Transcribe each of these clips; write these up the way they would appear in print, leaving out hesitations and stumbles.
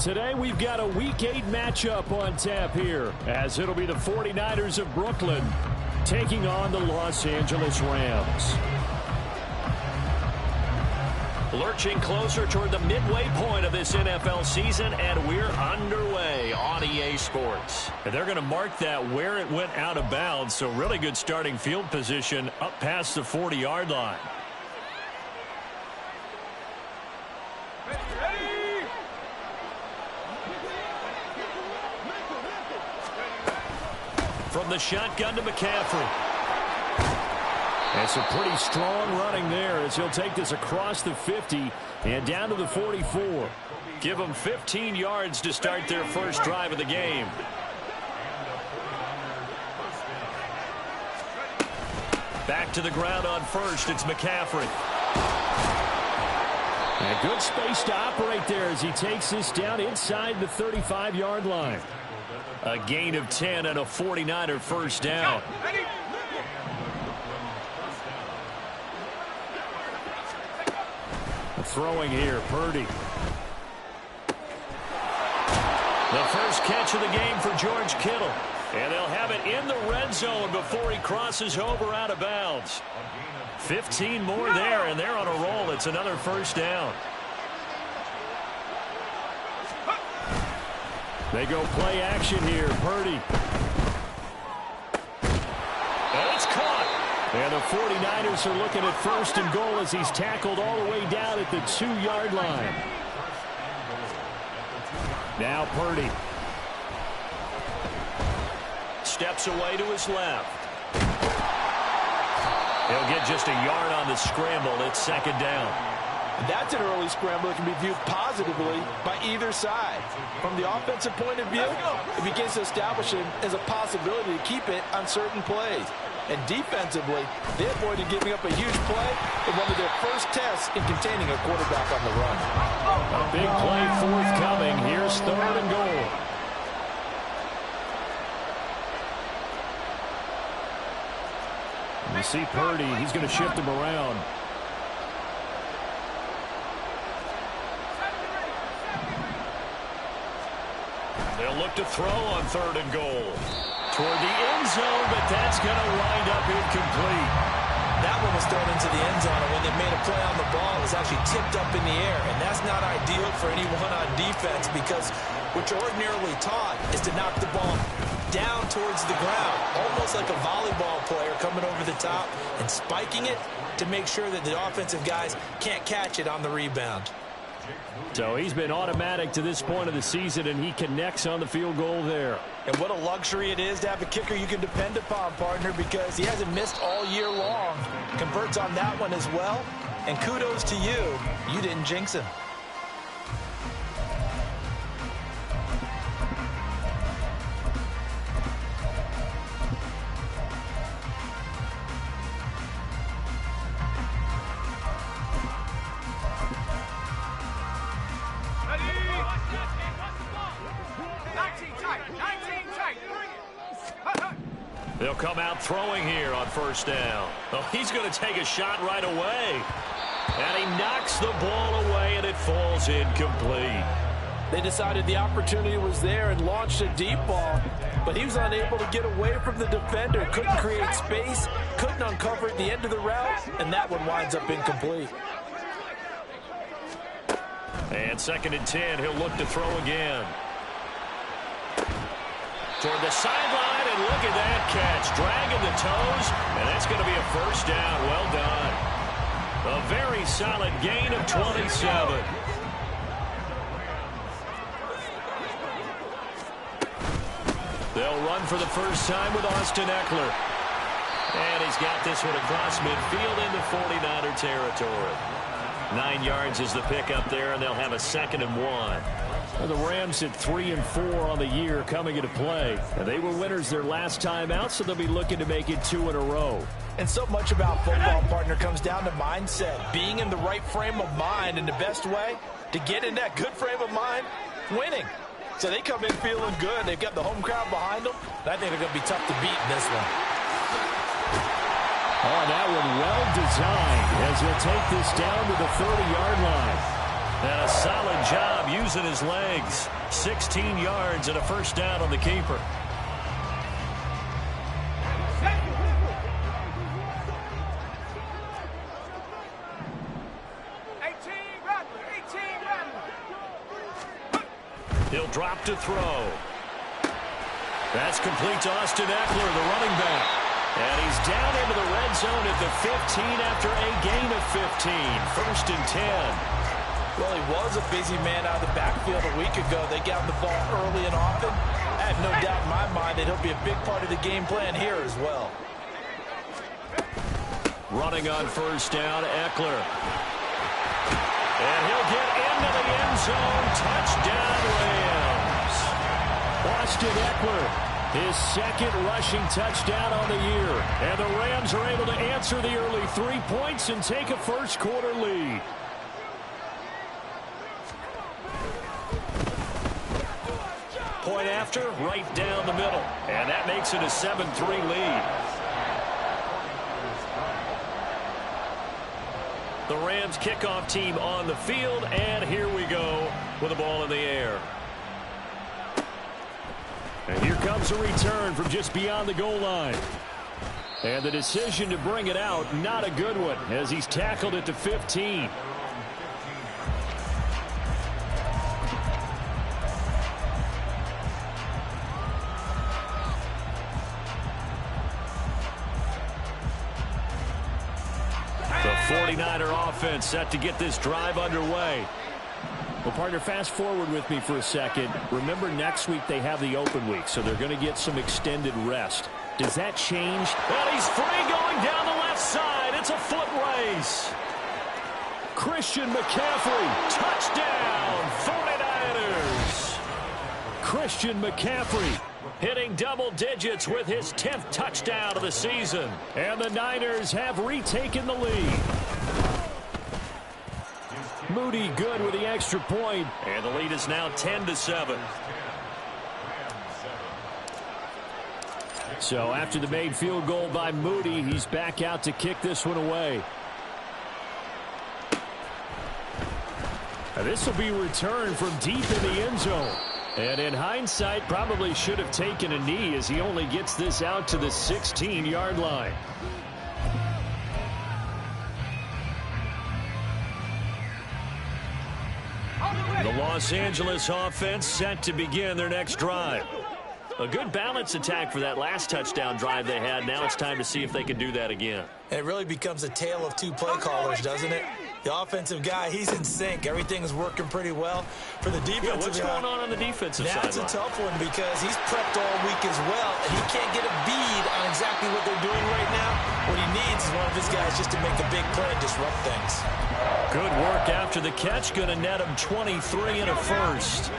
Today we've got a Week 8 matchup on tap here, as it'll be the 49ers of Brooklyn taking on the Los Angeles Rams. Lurching closer toward the midway point of this NFL season, and we're underway on EA Sports. And they're going to mark that where it went out of bounds, so really good starting field position up past the 40-yard line. From the shotgun to McCaffrey. And some pretty strong running there as he'll take this across the 50 and down to the 44. Give them 15 yards to start their first drive of the game. Back to the ground on first. It's McCaffrey. And good space to operate there as he takes this down inside the 35-yard line. A gain of 10 and a 49er first down. Throwing here, Purdy. The first catch of the game for George Kittle. And they'll have it in the red zone before he crosses over out of bounds. 15 more there, and they're on a roll. It's another first down. They go play action here. Purdy. And it's caught. And the 49ers are looking at first and goal as he's tackled all the way down at the 2-yard line. Now Purdy. Steps away to his left. He'll get just a yard on the scramble. It's second down. That's an early scramble that can be viewed positively by either side. From the offensive point of view, it begins to establish him as a possibility to keep it on certain plays. And defensively, they avoided giving up a huge play in one of their first tests in containing a quarterback on the run. A big play forthcoming. Here's third and goal. You see Purdy. He's going to shift him around. They'll look to throw on third and goal. Toward the end zone, but that's going to wind up incomplete. That one was thrown into the end zone, and when they made a play on the ball, it was actually tipped up in the air. And that's not ideal for anyone on defense because what you're ordinarily taught is to knock the ball down towards the ground, almost like a volleyball player coming over the top and spiking it to make sure that the offensive guys can't catch it on the rebound. So he's been automatic to this point of the season, and he connects on the field goal there. And what a luxury it is to have a kicker you can depend upon, partner, because he hasn't missed all year long. Converts on that one as well. And kudos to you. You didn't jinx him. They'll come out throwing here on first down. Oh, he's going to take a shot right away. And he knocks the ball away, and it falls incomplete. They decided the opportunity was there and launched a deep ball, but he was unable to get away from the defender. Couldn't create space, couldn't uncover at the end of the route, and that one winds up incomplete. And second and 10, he'll look to throw again. Toward the sideline, and look at that catch. Dragging the toes, and that's going to be a first down. Well done. A very solid gain of 27. They'll run for the first time with Austin Eckler. And he's got this one across midfield into 49er territory. 9 yards is the pickup there, and they'll have a second and 1. Well, the Rams at 3-4 on the year coming into play. And they were winners their last time out, so they'll be looking to make it 2 in a row. And so much about football, partner, comes down to mindset. Being in the right frame of mind, and the best way to get in that good frame of mind, winning. So they come in feeling good. They've got the home crowd behind them. And I think they're going to be tough to beat in this one. Oh, that one well designed as he'll take this down to the 30-yard line. And a solid job using his legs. 16 yards and a first down on the keeper. He'll drop to throw. That's complete to Austin Eckler, the running back. And he's down into the red zone at the 15 after a gain of 15. First and 10. Well, he was a busy man out of the backfield a week ago. They got him the ball early and often. I have no doubt in my mind that he'll be a big part of the game plan here as well. Running on first down, Eckler. And he'll get into the end zone. Touchdown, Rams. Austin Eckler, his second rushing touchdown on the year. And the Rams are able to answer the early 3 points and take a first quarter lead. Point after, right down the middle. And that makes it a 7-3 lead. The Rams kickoff team on the field, and here we go with the ball in the air. And here comes a return from just beyond the goal line. And the decision to bring it out, not a good one, as he's tackled at the 15. The 49er offense set to get this drive underway. Well, partner, fast forward with me for a second. Remember, next week they have the open week, so they're going to get some extended rest. Does that change? And he's free going down the left side. It's a foot race. Christian McCaffrey, touchdown, 49ers. Christian McCaffrey hitting double digits with his 10th touchdown of the season. And the Niners have retaken the lead. Moody good with the extra point. And the lead is now 10-7. So after the made field goal by Moody, he's back out to kick this one away. And this will be returned from deep in the end zone. And in hindsight, probably should have taken a knee as he only gets this out to the 16-yard line. The Los Angeles offense set to begin their next drive. A good balance attack for that last touchdown drive they had. Now it's time to see if they can do that again. And it really becomes a tale of two play callers, doesn't it? The offensive guy, he's in sync. Everything is working pretty well. For the defensive what's going on the defensive side? That's a tough one because he's prepped all week as well, and he can't get a bead on exactly what they're doing right now. What he needs is one of his guys just to make a big play and disrupt things. Good work after the catch. Going to net him 23 and a first.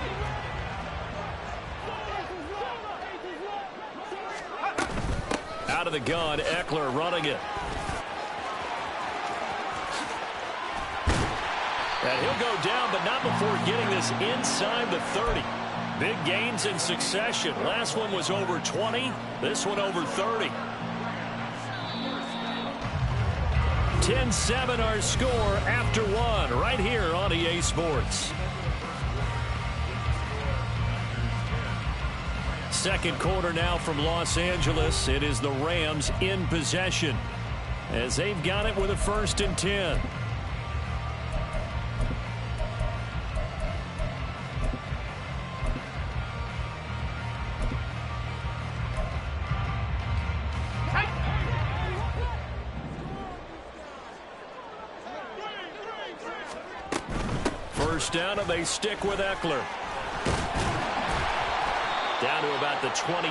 Out of the gun, Eckler running it. And he'll go down, but not before getting this inside the 30. Big gains in succession. Last one was over 20. This one over 30. 10-7 our score after one right here on EA Sports. Second quarter now from Los Angeles. It is the Rams in possession as they've got it with a 1st and 10. First down, and they stick with Eckler. Down to about the 22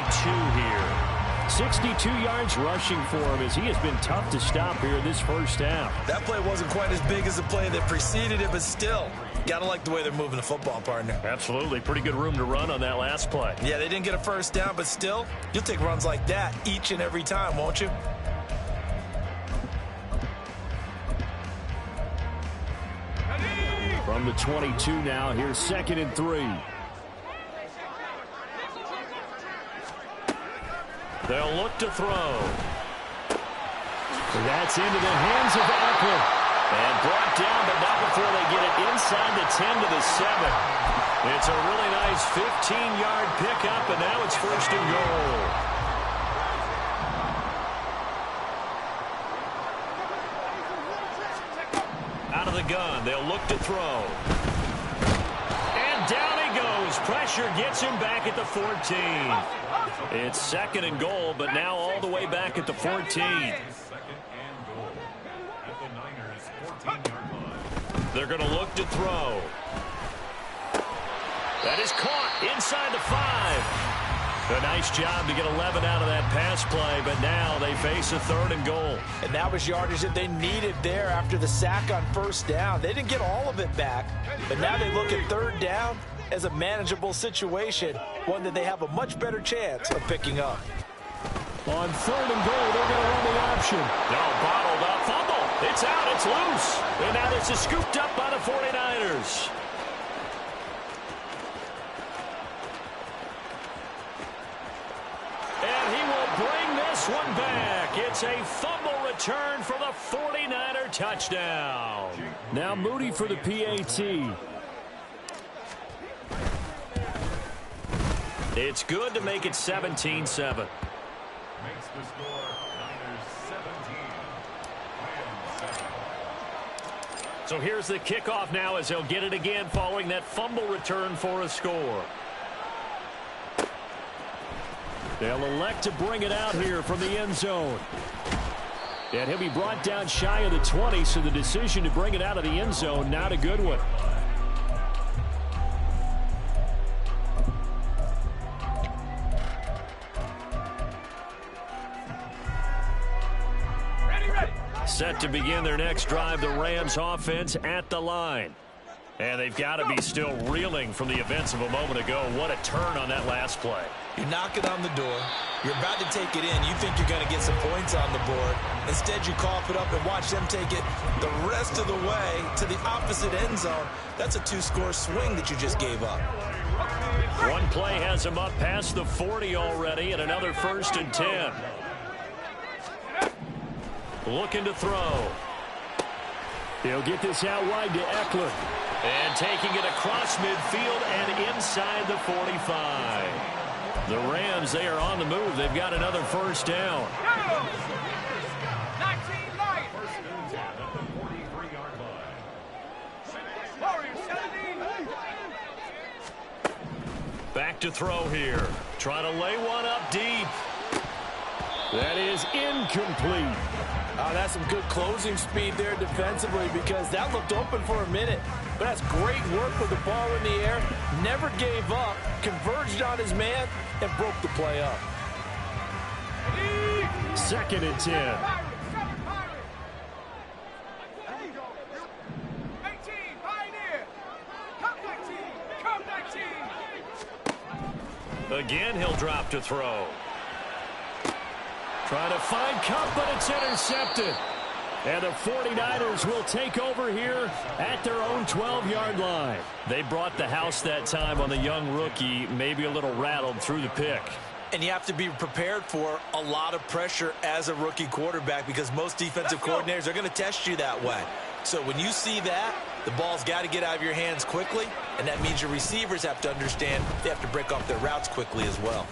here. 62 yards rushing for him as he has been tough to stop here this first down. That play wasn't quite as big as the play that preceded it, but still, gotta like the way they're moving the football, partner. Absolutely. Pretty good room to run on that last play. Yeah, they didn't get a first down, but still, you'll take runs like that each and every time, won't you? From the 22 now, here's 2nd and 3. They'll look to throw. That's into the hands of Eckler. And brought down, but not before they get it inside the 10 to the 7. It's a really nice 15-yard pickup, and now it's 1st and goal. Out of the gun, they'll look to throw. And down he goes. Pressure gets him back at the 14. It's 2nd and goal, but now all the way back at the 14. They're going to look to throw. That is caught inside the 5. A nice job to get 11 out of that pass play, but now they face a 3rd and goal. And that was yardage that they needed there after the sack on 1st down. They didn't get all of it back, but now they look at 3rd down as a manageable situation, one that they have a much better chance of picking up. On 3rd and goal, they're going to run the option. No, bottled up, fumble. It's out, it's loose. And now this is scooped up by the 49ers. And he will bring this one back. It's a fumble return for the 49er touchdown. Now Moody for the PAT. It's good to make it 17-7. Makes the score Niners 17. So here's the kickoff now as they'll get it again following that fumble return for a score. They'll elect to bring it out here from the end zone. And he'll be brought down shy of the 20, so the decision to bring it out of the end zone, not a good one. Set to begin their next drive, the Rams offense at the line. And they've got to be still reeling from the events of a moment ago. What a turn on that last play. You're knocking on the door. You're about to take it in. You think you're going to get some points on the board. Instead, you cough it up and watch them take it the rest of the way to the opposite end zone. That's a 2-score swing that you just gave up. One play has them up past the 40 already, and another 1st and 10. Looking to throw. He'll get this out wide to Eckler. And taking it across midfield and inside the 45. The Rams, they are on the move. They've got another 1st down. Back to throw here. Trying to lay one up deep. That is incomplete. That's some good closing speed there defensively, because that looked open for a minute. But that's great work with the ball in the air. Never gave up, converged on his man, and broke the play up. 2nd and 10. Again, he'll drop to throw. Trying to find Cup, but it's intercepted. And the 49ers will take over here at their own 12-yard line. They brought the house that time on the young rookie, maybe a little rattled through the pick. And you have to be prepared for a lot of pressure as a rookie quarterback, because most defensive coordinators are going to test you that way. So when you see that, the ball's got to get out of your hands quickly, and that means your receivers have to understand they have to break off their routes quickly as well.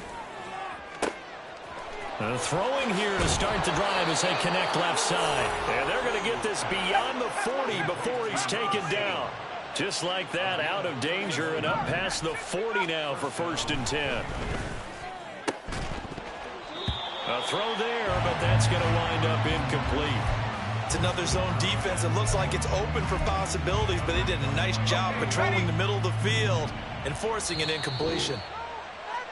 Throwing here to start the drive as they connect left side. And they're going to get this beyond the 40 before he's taken down. Just like that, out of danger and up past the 40 now for 1st and 10. A throw there, but that's going to wind up incomplete. It's another zone defense. It looks like it's open for possibilities, but they did a nice job patrolling the middle of the field and forcing an incompletion.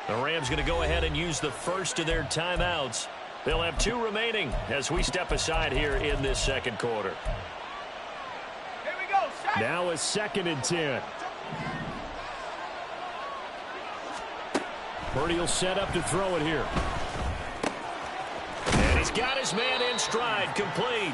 The Rams going to go ahead and use the first of their timeouts. They'll have 2 remaining as we step aside here in this 2nd quarter. Here we go. Now a 2nd and 10. Purdy will set up to throw it here. And he's got his man in stride, complete.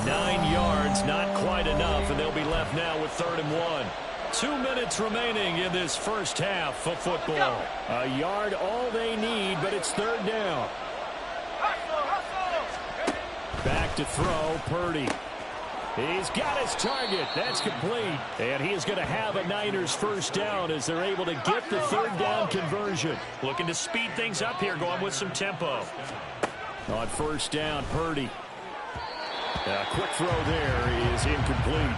9 yards, not quite enough, and they'll be left now with 3rd and 1. 2 minutes remaining in this first half of football. A yard all they need, but it's 3rd down. Back to throw, Purdy. He's got his target. That's complete. And he is going to have a Niners first down as they're able to get the third down conversion. Looking to speed things up here, going with some tempo. On first down, Purdy. A quick throw there is incomplete.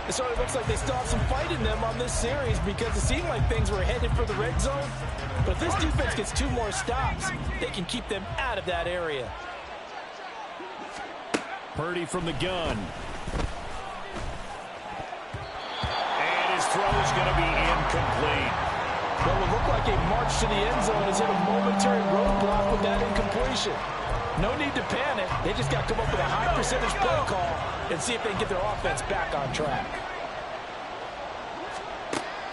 It sort of looks like they still have some fight in them on this series because it seemed like things were headed for the red zone. But if this defense gets 2 more stops, they can keep them out of that area. Purdy from the gun. And his throw is going to be incomplete. What would look like a march to the end zone has hit a momentary roadblock with that incompletion. No need to panic. They just got to come up with a high percentage play call and see if they can get their offense back on track.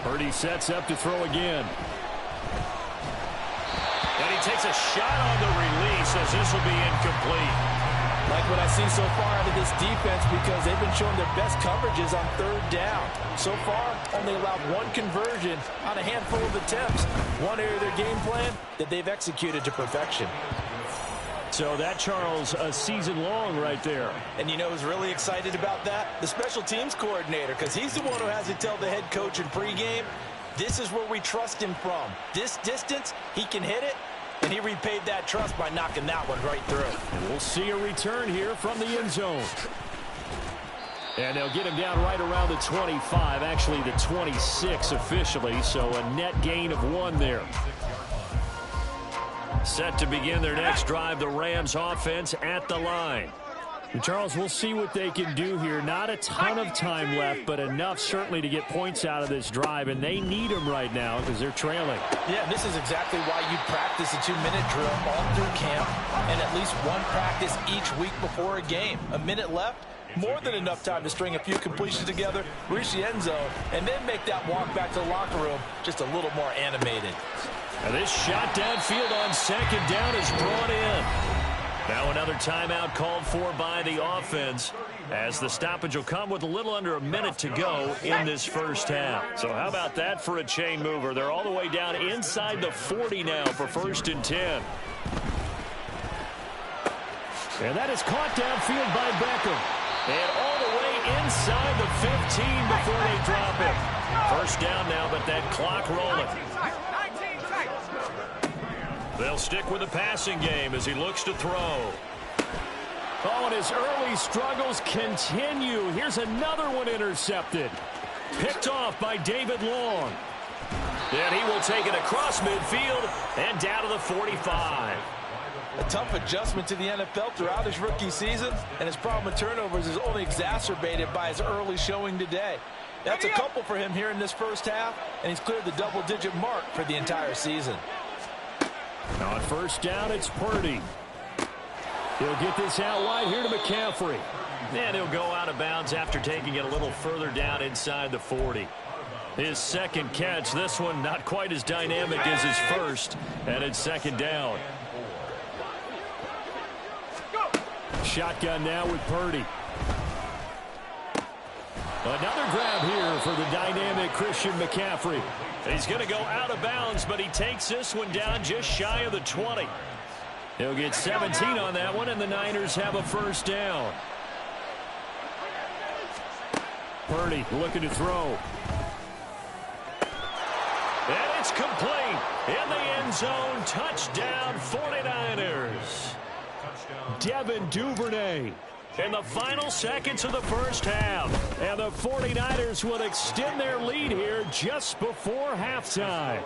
Purdy sets up to throw again. And he takes a shot on the release as this will be incomplete. Like what I see so far out of this defense because they've been showing their best coverages on third down. So far, only allowed 1 conversion on a handful of attempts. One area of their game plan that they've executed to perfection. So that, Charles, a season long right there. And you know who's really excited about that? The special teams coordinator, because he's the one who has to tell the head coach in pregame, this is where we trust him from. This distance, he can hit it, and he repaid that trust by knocking that one right through. And we'll see a return here from the end zone. And they'll get him down right around the 25, actually the 26 officially, so a net gain of 1 there. Set to begin their next drive, the Rams offense at the line. And Charles, we'll see what they can do here. Not a ton of time left, but enough certainly to get points out of this drive, and they need them right now because they're trailing. Yeah, this is exactly why you practice a 2-minute drill all through camp and at least 1 practice each week before a game. A minute left, more than enough time to string a few completions together, reach the end zone, and then make that walk back to the locker room just a little more animated. And this shot downfield on second down is brought in. Now another timeout called for by the offense as the stoppage will come with a little under a minute to go in this first half. So how about that for a chain mover? They're all the way down inside the 40 now for 1st and 10. And that is caught downfield by Beckham. And all the way inside the 15 before they drop it. First down now, but that clock rolling. They'll stick with the passing game as he looks to throw. Oh, and his early struggles continue. Here's another one intercepted. Picked off by David Long. And he will take it across midfield and down to the 45. A tough adjustment to the NFL throughout his rookie season, and his problem with turnovers is only exacerbated by his early showing today. That's a couple for him here in this first half, and he's cleared the double-digit mark for the entire season. On first down, it's Purdy. He'll get this out wide here to McCaffrey. And he'll go out of bounds after taking it a little further down inside the 40. His second catch, this one not quite as dynamic as his first, and it's second down. Shotgun now with Purdy. Another grab here for the dynamic Christian McCaffrey. He's going to go out of bounds, but he takes this one down just shy of the 20. He'll get 17 on that one, and the Niners have a first down. Purdy looking to throw. And it's complete. In the end zone, touchdown 49ers. Devin Duvernay. In the final seconds of the first half. And the 49ers will extend their lead here just before halftime.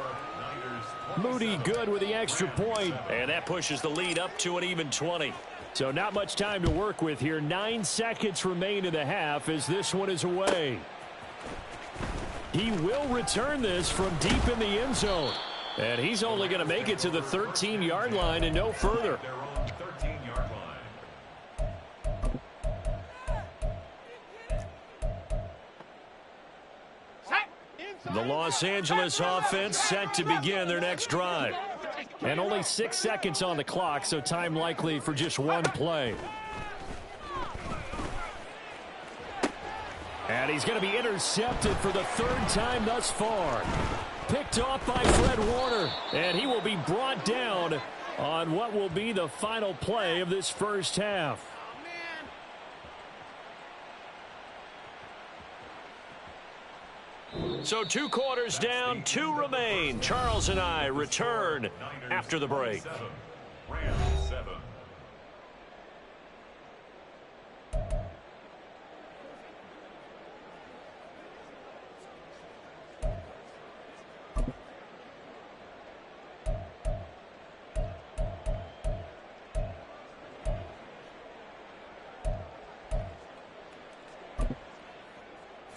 Moody good with the extra point. And that pushes the lead up to an even 20. So not much time to work with here. 9 seconds remain in the half as this one is away. He will return this from deep in the end zone. And he's only going to make it to the 13-yard line and no further. The Los Angeles offense set to begin their next drive. And only 6 seconds on the clock, so time likely for just one play. And he's going to be intercepted for the 3rd time thus far. Picked off by Fred Warner. And he will be brought down on what will be the final play of this first half. So 2 quarters down, 2 remain. Charles and I return after the break. Rams 7.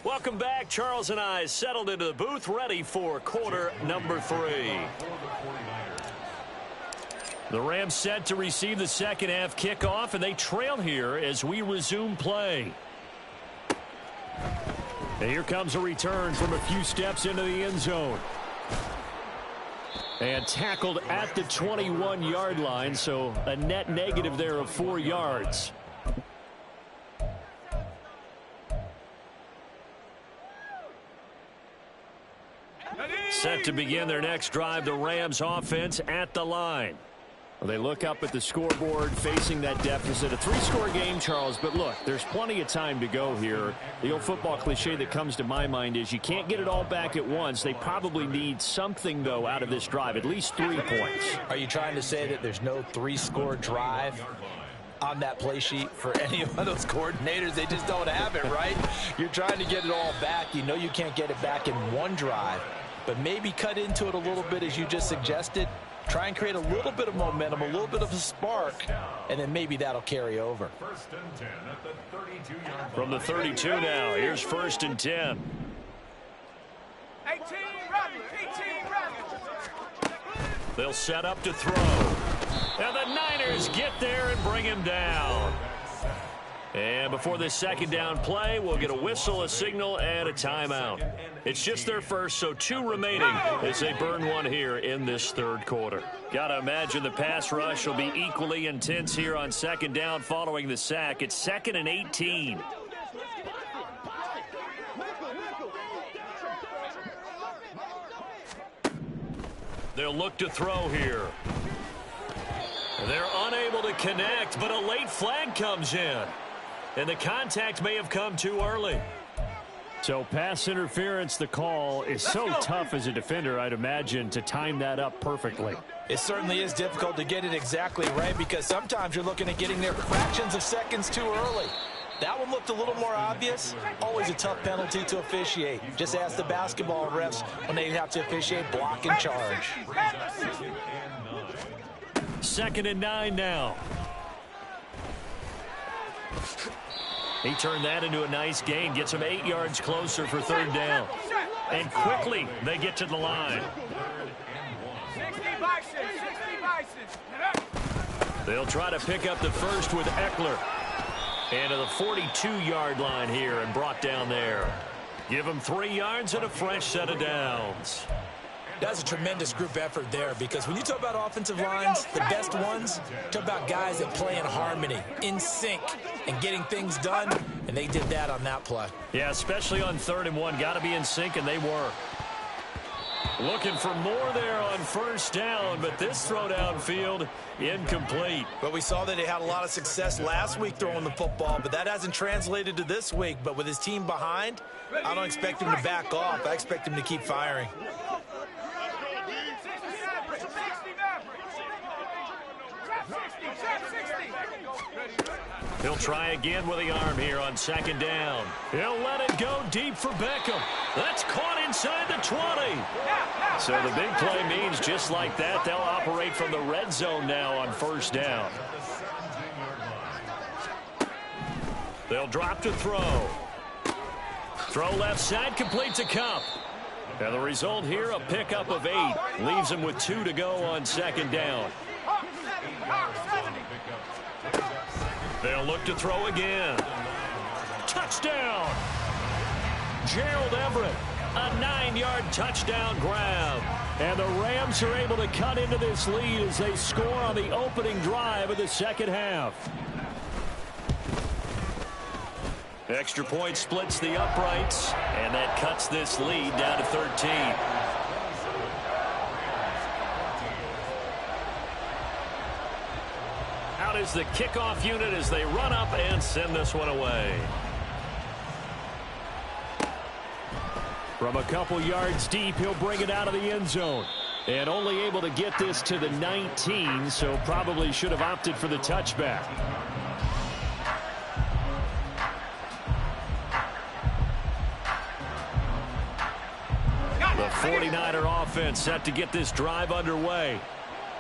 Welcome back. Charles and I settled into the booth, ready for quarter number 3. The Rams set to receive the second half kickoff, and they trail here as we resume play. And here comes a return from a few steps into the end zone. And tackled at the 21-yard line, so a net negative there of 4 yards. Set to begin their next drive, the Rams offense at the line. Well, they look up at the scoreboard facing that deficit. A 3-score game, Charles, but look, there's plenty of time to go here. The old football cliche that comes to my mind is you can't get it all back at once. They probably need something, though, out of this drive, at least 3 points. Are you trying to say that there's no 3-score drive on that play sheet for any of those coordinators? They just don't have it, right? You're trying to get it all back. You know you can't get it back in one drive. But maybe cut into it a little bit as you just suggested. Try and create a little bit of momentum, a little bit of a spark, and then maybe that'll carry over. First and 10 at the 32-yard line. From the 32 now, here's 1st and 10. 18 Rattler. They'll set up to throw. And the Niners get there and bring him down. And before this second down play, we'll get a whistle, a signal, and a timeout. It's just their first, so 2 remaining as they burn one here in this 3rd quarter. Got to imagine the pass rush will be equally intense here on 2nd down following the sack. It's 2nd and 18. They'll look to throw here. They're unable to connect, but a late flag comes in. And the contact may have come too early. So pass interference, the call is so tough as a defender, I'd imagine, to time that up perfectly. It certainly is difficult to get it exactly right because sometimes you're looking at getting there fractions of seconds too early. That one looked a little more obvious. Always a tough penalty to officiate. Just ask the basketball refs when they have to officiate block and charge. 2nd and 9 now. He turned that into a nice gain. Gets him 8 yards closer for 3rd down. And quickly, they get to the line. 60 Bison. They'll try to pick up the first with Eckler. And to the 42-yard line here and brought down there. Give him 3 yards and a fresh set of downs. That's a tremendous group effort there because when you talk about offensive lines, the best ones, talk about guys that play in harmony, in sync, and getting things done, and they did that on that play. Yeah, especially on 3rd and 1. Got to be in sync, and they were. Looking for more there on 1st down, but this throw downfield incomplete. But we saw that he had a lot of success last week throwing the football, but that hasn't translated to this week. But with his team behind, I don't expect him to back off. I expect him to keep firing. He'll try again with the arm here on 2nd down. He'll let it go deep for Beckham. That's caught inside the 20. So the big play means just like that, they'll operate from the red zone now on 1st down. They'll drop to throw. Throw left side, completes a cup. And the result here, a pickup of 8. Leaves him with 2 to go on 2nd down. They'll look to throw again. Touchdown! Gerald Everett, a 9-yard touchdown grab. And the Rams are able to cut into this lead as they score on the opening drive of the second half. Extra point splits the uprights, and that cuts this lead down to 13. Out is the kickoff unit as they run up and send this one away. From a couple yards deep, he'll bring it out of the end zone. And only able to get this to the 19, so probably should have opted for the touchback. The 49er offense set to get this drive underway.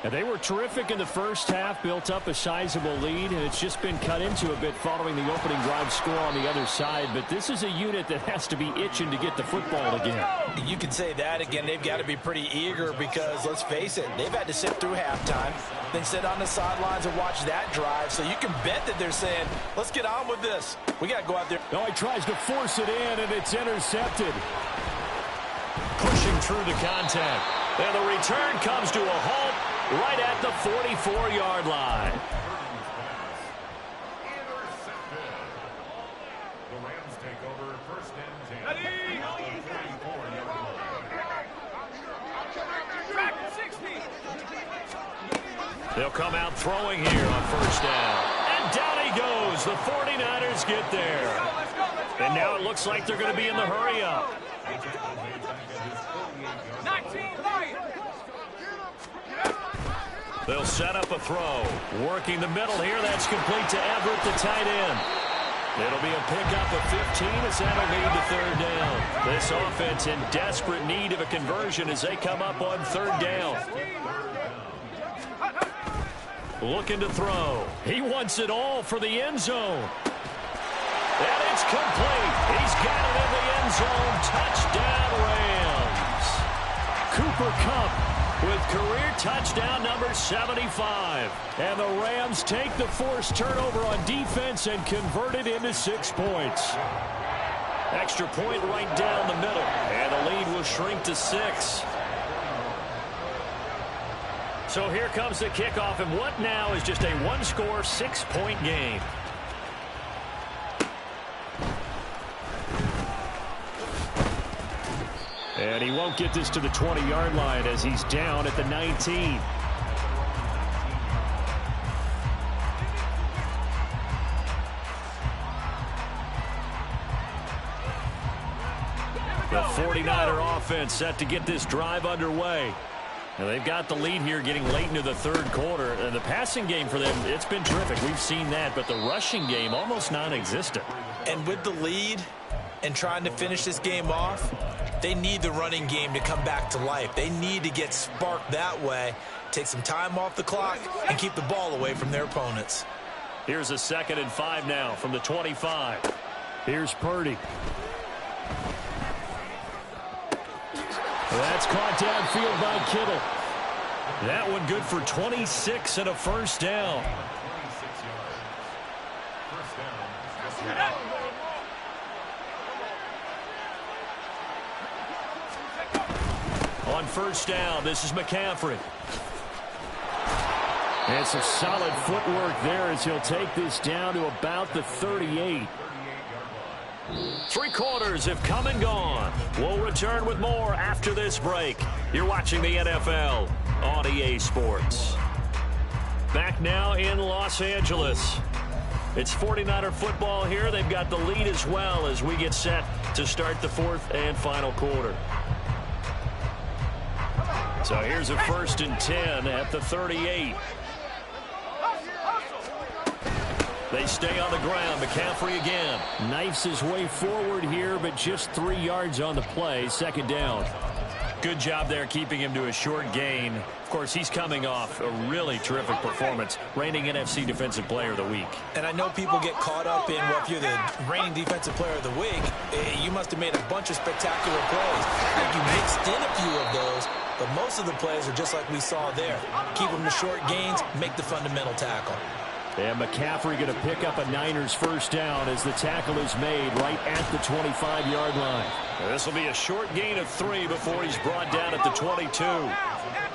And they were terrific in the first half, built up a sizable lead, and it's just been cut into a bit following the opening drive score on the other side. But this is a unit that has to be itching to get the football again. You could say that again. They've got to be pretty eager because, let's face it, they've had to sit through halftime, then sit on the sidelines and watch that drive. So you can bet that they're saying, let's get on with this. We got to go out there. No, he tries to force it in, and it's intercepted. Pushing through the contact. And the return comes to a halt right at the 44-yard line. The Rams take over first and 10. They'll come out throwing here on first down. And down he goes. The 49ers get there. And now it looks like they're going to be in the hurry-up. They'll set up a throw. Working the middle here. That's complete to Everett, the tight end. It'll be a pickup of 15 as that'll lead to third down. This offense in desperate need of a conversion as they come up on third down. Looking to throw. He wants it all for the end zone. And it's complete. He's got it in the end zone. Touchdown, Rams. Cooper Kupp with career touchdown number 75. And the Rams take the forced turnover on defense and convert it into 6 points. Extra point right down the middle. And the lead will shrink to 6. So here comes the kickoff, and what now is just a one-score, 6-point game. And he won't get this to the 20-yard line as he's down at the 19. The 49er offense set to get this drive underway. And they've got the lead here getting late into the third quarter. And the passing game for them, it's been terrific. We've seen that, but the rushing game almost non-existent. And with the lead and trying to finish this game off, they need the running game to come back to life. They need to get sparked that way, take some time off the clock, and keep the ball away from their opponents. Here's a 2nd and 5 now from the 25. Here's Purdy. That's caught downfield by Kittle. That one good for 26 and a first down. On first down, this is McCaffrey. And some solid footwork there as he'll take this down to about the 38. 3 quarters have come and gone. We'll return with more after this break. You're watching the NFL on EA Sports. Back now in Los Angeles. It's 49er football here. They've got the lead as well as we get set to start the 4th and final quarter. So here's a 1st and 10 at the 38. They stay on the ground. McCaffrey again. Knifes his way forward here, but just 3 yards on the play. 2nd down. Good job there keeping him to a short gain. Of course, he's coming off a really terrific performance. Reigning NFC Defensive Player of the Week. And I know people get caught up in, well, if you're the reigning Defensive Player of the Week, you must have made a bunch of spectacular plays. I think you mixed in a few of those, but most of the plays are just like we saw there. Keep them to short gains, make the fundamental tackle. And McCaffrey going to pick up a Niners first down as the tackle is made right at the 25-yard line. This will be a short gain of 3 before he's brought down at the 22.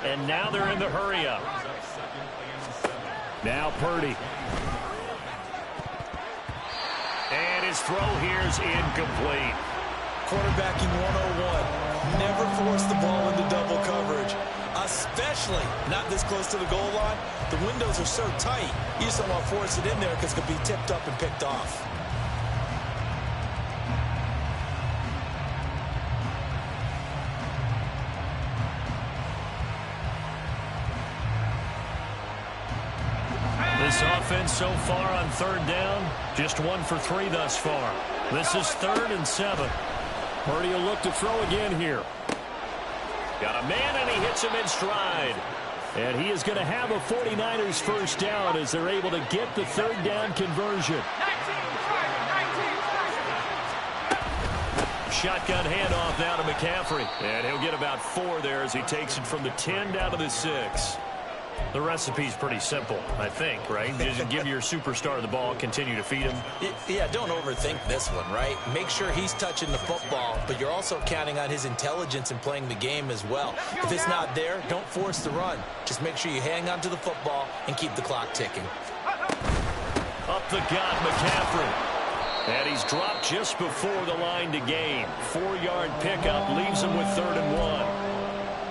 And now they're in the hurry-up. Now Purdy. And his throw here is incomplete. Quarterbacking 101. Never force the ball into double coverage, especially not this close to the goal line. The windows are so tight, you just don't want to force it in there because it could be tipped up and picked off. offense so far on third down. Just 1 for 3 thus far. This is 3rd and 7. Purdy will look to throw again here. Got a man, and he hits him in stride. And he is going to have a 49ers first down as they're able to get the third down conversion. Shotgun handoff now to McCaffrey. And he'll get about 4 there as he takes it from the 10 down to the 6. The recipe's pretty simple, I think, right? Just give your superstar the ball, continue to feed him. Yeah, don't overthink this one, right? Make sure he's touching the football, but you're also counting on his intelligence in playing the game as well. If it's not there, don't force the run. Just make sure you hang on to the football and keep the clock ticking. Up the gut, McCaffrey. And he's dropped just before the line to gain. 4-yard pickup leaves him with 3rd and 1.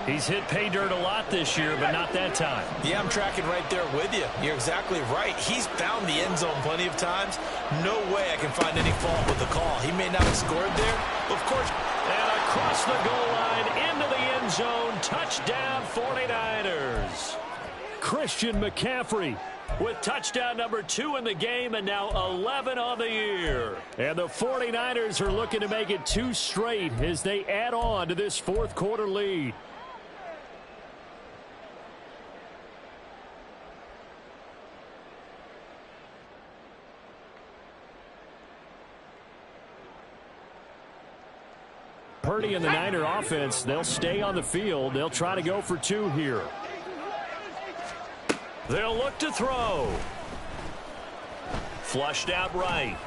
He's hit pay dirt a lot this year, but not that time. Yeah, I'm tracking right there with you. You're exactly right. He's found the end zone plenty of times. No way I can find any fault with the call. He may not have scored there, of course. And across the goal line, into the end zone, touchdown 49ers. Christian McCaffrey with touchdown number 2 in the game, and now 11 on the year. And the 49ers are looking to make it 2 straight as they add on to this 4th quarter lead. Purdy and the Niner offense, they'll stay on the field. They'll try to go for 2 here. They'll look to throw. Flushed out right.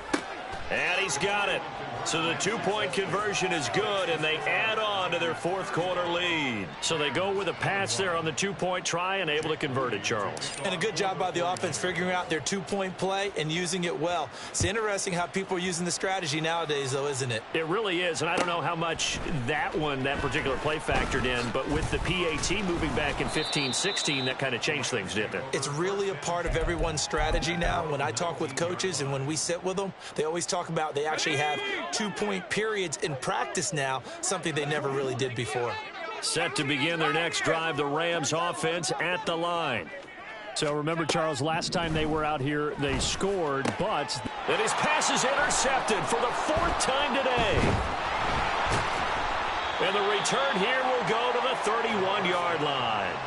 And he's got it. So the 2-point conversion is good, and they add on to their 4th quarter lead. So they go with a pass there on the 2-point try and able to convert it, Charles. And a good job by the offense figuring out their 2-point play and using it well. It's interesting how people are using the strategy nowadays, though, isn't it? It really is, and I don't know how much that particular play factored in, but with the PAT moving back in 15-16, that kind of changed things, didn't it? It's really a part of everyone's strategy now. When I talk with coaches and when we sit with them, they always talk about they actually have 2-point periods in practice now, something they never really did before. Set to begin their next drive, the Rams offense at the line. So remember, Charles, last time they were out here, they scored, but and his pass is intercepted for the 4th time today. And the return here will go to the 31-yard line.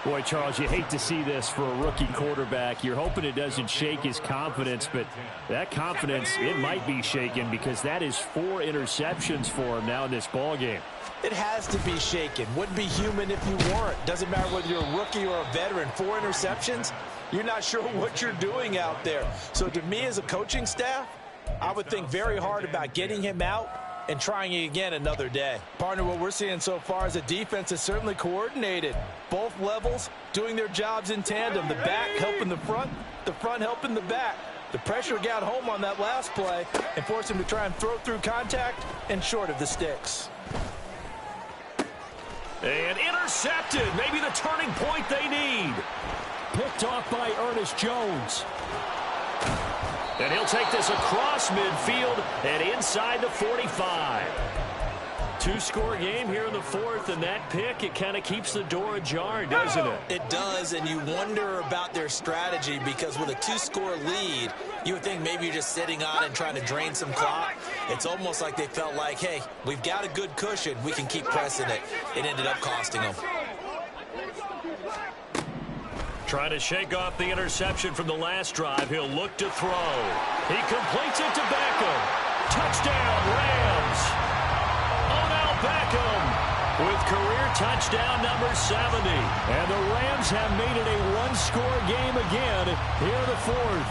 Boy, Charles, you hate to see this for a rookie quarterback. You're hoping it doesn't shake his confidence, but that confidence, it might be shaken because that is 4 interceptions for him now in this ballgame. It has to be shaken. Wouldn't be human if you weren't. Doesn't matter whether you're a rookie or a veteran. 4 interceptions, you're not sure what you're doing out there. So to me as a coaching staff, I would think very hard about getting him out and trying it again another day. Partner, what we're seeing so far is a defense is certainly coordinated. Both levels doing their jobs in tandem. The back helping the front helping the back. The pressure got home on that last play and forced him to try and throw through contact and short of the sticks. And intercepted. Maybe the turning point they need. Picked off by Ernest Jones. And he'll take this across midfield and inside the 45. 2-score game here in the 4th, and that pick, it kind of keeps the door ajar, doesn't it? It does, and you wonder about their strategy because with a 2-score lead, you would think maybe you're just sitting on and trying to drain some clock. It's almost like they felt like, hey, we've got a good cushion. We can keep pressing it. It ended up costing them. Trying to shake off the interception from the last drive. He'll look to throw. He completes it to Beckham. Touchdown, Rams. Odell Beckham with career touchdown number 70. And the Rams have made it a 1-score game again here in the 4th.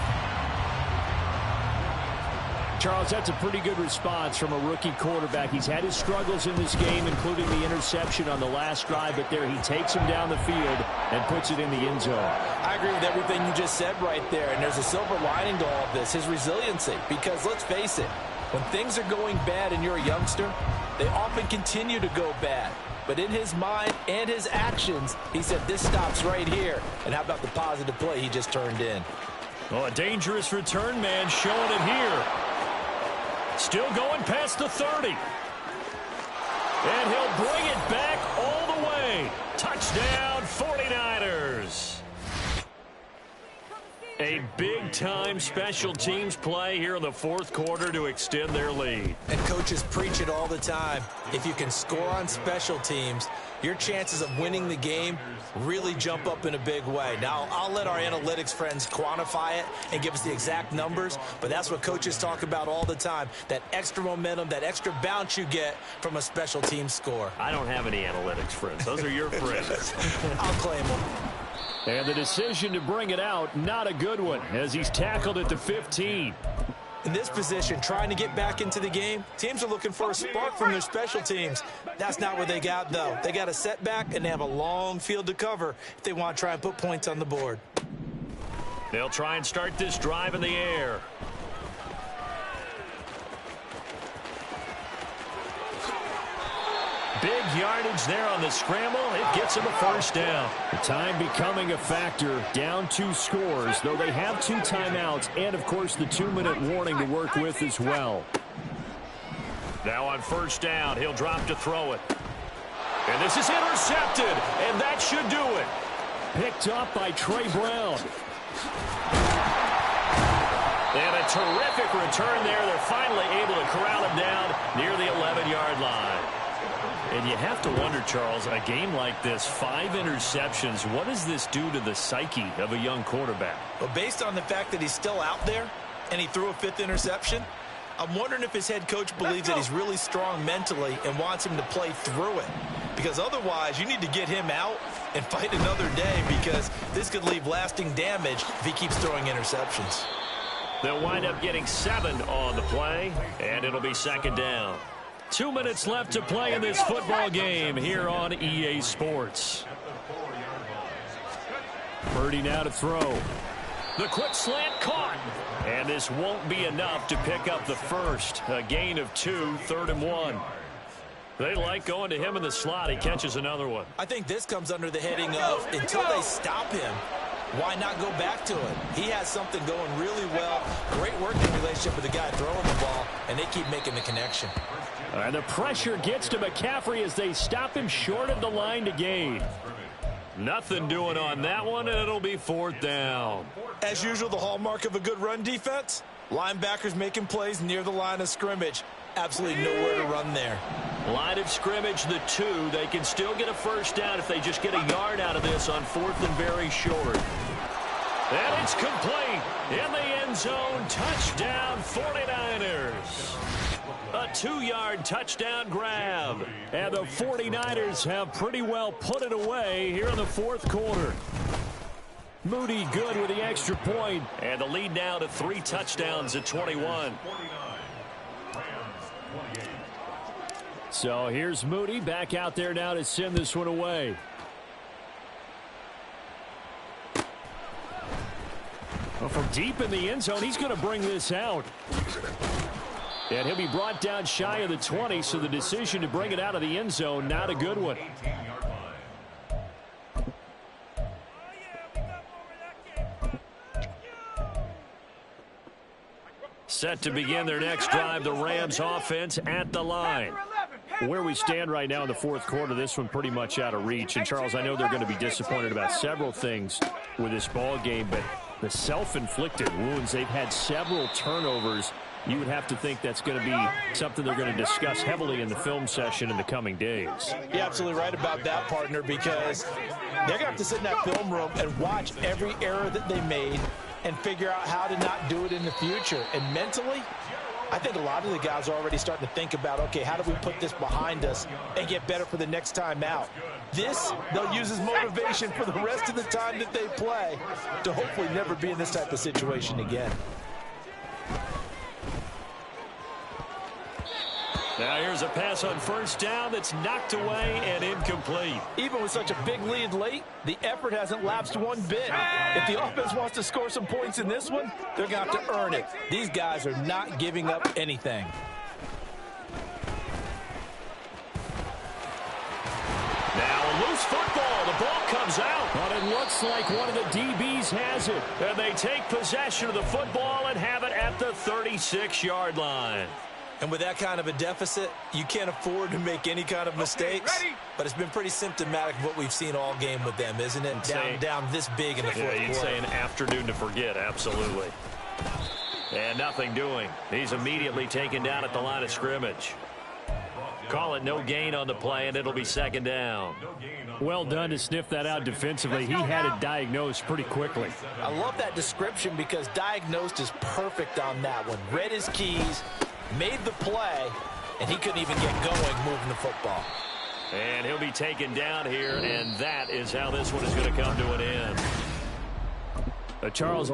Charles, that's a pretty good response from a rookie quarterback. He's had his struggles in this game, including the interception on the last drive, but there he takes him down the field and puts it in the end zone. I agree with everything you just said right there, and there's a silver lining to all of this, his resiliency, because let's face it, when things are going bad and you're a youngster, they often continue to go bad. But in his mind and his actions, he said this stops right here. And how about the positive play he just turned in? Oh, a dangerous return man showing it here. Still going past the 30. And he'll bring it back all the way. Touchdown, 49ers. A big-time special teams play here in the fourth quarter to extend their lead. And coaches preach it all the time. If you can score on special teams, your chances of winning the game really jump up in a big way. Now, I'll let our analytics friends quantify it and give us the exact numbers, but that's what coaches talk about all the time, that extra momentum, that extra bounce you get from a special team score. I don't have any analytics friends. Those are your friends. I'll claim them. And the decision to bring it out, not a good one, as he's tackled at the 15. In this position, trying to get back into the game, teams are looking for a spark from their special teams. That's not what they got, though. They got a setback, and they have a long field to cover if they want to try and put points on the board. They'll try and start this drive in the air. Big yardage there on the scramble. It gets him a first down. The time becoming a factor. Down 2 scores, though they have 2 timeouts and, of course, the 2-minute warning to work with as well. Now on first down, he'll drop to throw it. And this is intercepted, and that should do it. Picked up by Trey Brown. And a terrific return there. They're finally able to corral him down near the 11-yard line. And you have to wonder, Charles, a game like this, 5 interceptions, what does this do to the psyche of a young quarterback? Well, based on the fact that he's still out there and he threw a 5th interception, I'm wondering if his head coach believes that he's really strong mentally and wants him to play through it. Because otherwise, you need to get him out and fight another day, because this could leave lasting damage if he keeps throwing interceptions. They'll wind up getting 7 on the play, and it'll be second down. 2 minutes left to play in this football game here on EA Sports. Purdy now to throw. The quick slant caught. And this won't be enough to pick up the first. A gain of 2, 3rd and 1. They like going to him in the slot. He catches another one. I think this comes under the heading of, until they stop him, why not go back to it? He has something going really well. Great working relationship with the guy throwing the ball, and they keep making the connection. And the pressure gets to McCaffrey as they stop him short of the line to gain. Nothing doing on that one, and it'll be 4th down. As usual, the hallmark of a good run defense, linebackers making plays near the line of scrimmage. Absolutely nowhere to run there. Line of scrimmage, the 2. They can still get a first down if they just get a yard out of this on 4th and very short. And it's complete. In the end zone, touchdown 49ers. A 2-yard touchdown grab. And the 49ers have pretty well put it away here in the fourth quarter. Moody good with the extra point. And the lead now to 3 touchdowns at 21. So here's Moody back out there now to send this one away. Well, from deep in the end zone, he's going to bring this out. And he'll be brought down shy of the 20, so the decision to bring it out of the end zone, not a good one. Set to begin their next drive, the Rams offense at the line. Where we stand right now in the fourth quarter, this one pretty much out of reach. And, Charles, I know they're going to be disappointed about several things with this ball game, but the self-inflicted wounds, they've had several turnovers. You would have to think that's going to be something they're going to discuss heavily in the film session in the coming days. You're absolutely right about that, partner, because they're going to have to sit in that film room and watch every error that they made and figure out how to not do it in the future. And mentally, I think a lot of the guys are already starting to think about, okay, how do we put this behind us and get better for the next time out? This, they'll use as motivation for the rest of the time that they play to hopefully never be in this type of situation again. Now here's a pass on first down that's knocked away and incomplete. Even with such a big lead late, the effort hasn't lapsed one bit. If the offense wants to score some points in this one, they're going to have to earn it. These guys are not giving up anything. Now a loose football. The ball comes out. But it looks like one of the DBs has it. And they take possession of the football and have it at the 36-yard line. And with that kind of a deficit, you can't afford to make any kind of mistakes. But it's been pretty symptomatic of what we've seen all game with them, isn't it? Down this big in the fourth quarter. You'd say an afternoon to forget, absolutely. And nothing doing. He's immediately taken down at the line of scrimmage. Call it no gain on the play, and it'll be second down. Well done to sniff that out defensively. He had it diagnosed pretty quickly. I love that description because diagnosed is perfect on that one. Read his keys, made the play, and he couldn't even get going moving the football. And he'll be taken down here, and that is how this one is going to come to an end. Charles.